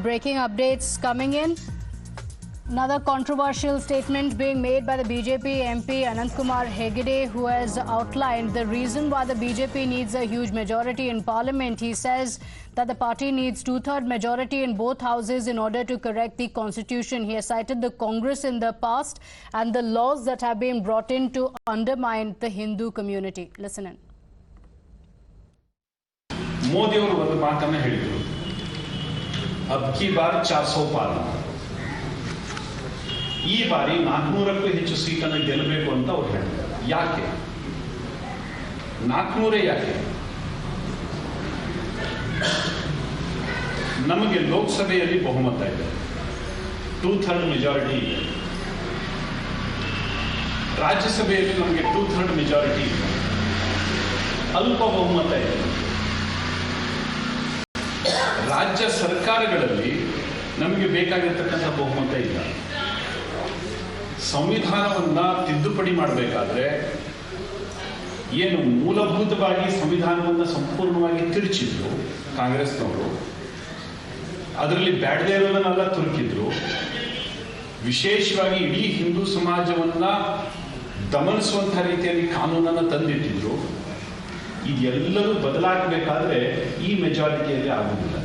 breaking updates coming in. Another controversial statement being made by the BJP MP Anant Kumar Hegde, who has outlined the reason why the BJP needs a huge majority in parliament. He says that the party needs two-thirds majority in both houses in order to correct the constitution. He has cited the Congress in the past and the laws that have been brought in to undermine the Hindu community. Listen in. Modi ಅವರು ಒಂದು ಮಾತನ್ನ ಹೇಳಿದರು, ಅಬ್ಕಿ bar 400 ಪಾರ್, ಈ ಬಾರಿ 400ಕ್ಕೂ ಹೆಚ್ಚು ಸೀಟನ್ನು ಗೆಲ್ಲಬೇಕು ಅಂತ ಅವರು ಹೇಳಿದ್ದಾರೆ. ಯಾಕೆ 400? ಯಾಕೆ? ನಮಗೆ ಲೋಕಸಭೆಯಲ್ಲಿ ಬಹುಮತ ಇದೆ, 2/3 ಮೆಜಾರಿಟಿ ಇದೆ. ರಾಜ್ಯಸಭೆಯಲ್ಲಿ ನಮಗೆ 2/3 ಮೆಜಾರಿಟಿ ಇದೆ, ಅಲ್ಪ ಬಹುಮತ ಇದೆ. ರಾಜ್ಯ ಸರ್ಕಾರಗಳಲ್ಲಿ ನಮಗೆ ಬೇಕಾಗಿರ್ತಕ್ಕಂಥ ಬಹುಮತ ಇಲ್ಲ. ಸಂವಿಧಾನವನ್ನ ತಿದ್ದುಪಡಿ ಮಾಡಬೇಕಾದ್ರೆ ಏನು ಮೂಲಭೂತವಾಗಿ ಸಂವಿಧಾನವನ್ನ ಸಂಪೂರ್ಣವಾಗಿ ತಿರುಚಿದ್ರು ಕಾಂಗ್ರೆಸ್ನವರು, ಅದರಲ್ಲಿ ಬ್ಯಾಡದೇ ಇರೋದನ್ನೆಲ್ಲ ತುರುಕಿದ್ರು, ವಿಶೇಷವಾಗಿ ಇಡೀ ಹಿಂದೂ ಸಮಾಜವನ್ನ ದಮನಿಸುವಂಥ ರೀತಿಯಲ್ಲಿ ಕಾನೂನನ್ನು ತಂದಿಟ್ಟಿದ್ರು. ಇದೆಲ್ಲರೂ ಬದಲಾಗಬೇಕಾದ್ರೆ ಈ ಮೆಜಾರಿಟಿಯಲ್ಲಿ ಆಗುವುದಿಲ್ಲ.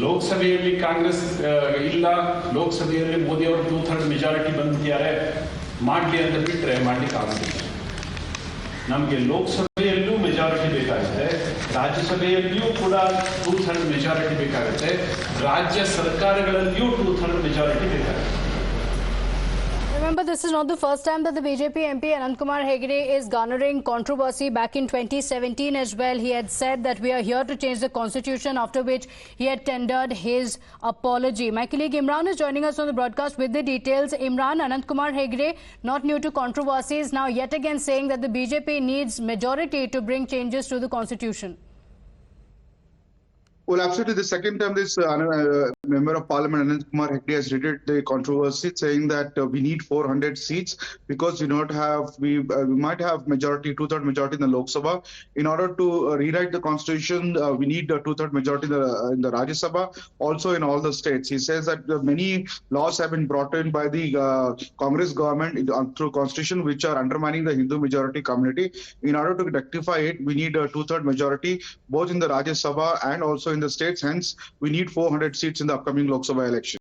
ಲೋಕಸಭೆಯಲ್ಲಿ ಕಾಂಗ್ರೆಸ್ ಇಲ್ಲ, ಲೋಕಸಭೆಯಲ್ಲಿ ಮೋದಿ ಅವರು 2/3 ಮೆಜಾರಿಟಿ ಬಂದಿದ್ದಾರೆ, ಮಾಡಲಿ ಅಂತ ಬಿಟ್ಟರೆ ಮಾಡ್ಲಿಕ್ಕೆ ಆಗುದಿಲ್ಲ. ನಮಗೆ ಲೋಕಸಭೆಯಲ್ಲೂ ಮೆಜಾರಿಟಿ ಬೇಕಾಗುತ್ತೆ, ರಾಜ್ಯಸಭೆಯಲ್ಲಿಯೂ ಕೂಡ 2/3 ಮೆಜಾರಿಟಿ ಬೇಕಾಗುತ್ತೆ, ರಾಜ್ಯ ಸರ್ಕಾರಗಳಲ್ಲಿಯೂ 2/3 ಮೆಜಾರಿಟಿ ಬೇಕಾಗುತ್ತೆ. Remember, this is not the first time that the BJP MP Anant Kumar Hegde is garnering controversy. Back in 2017 as well, he had said that we are here to change the constitution, after which he had tendered his apology. My colleague Imran is joining us on the broadcast with the details. Imran, Anant Kumar Hegde, not new to controversies, now yet again saying that the BJP needs majority to bring changes to the constitution. Well, absolutely. The second time this member of parliament, Anant Kumar Hegde, has rated the controversy, saying that we need 400 seats because we might have majority, 2/3 majority in the Lok Sabha. In order to rewrite the constitution, we need a 2/3 majority in the Rajya Sabha, also in all the states. He says that many laws have been brought in by the Congress government through constitution, which are undermining the Hindu majority community. In order to rectify it, we need a 2/3 majority, both in the Rajya Sabha and also in the states. Hence, we need 400 seats in the upcoming Lok Sabha election.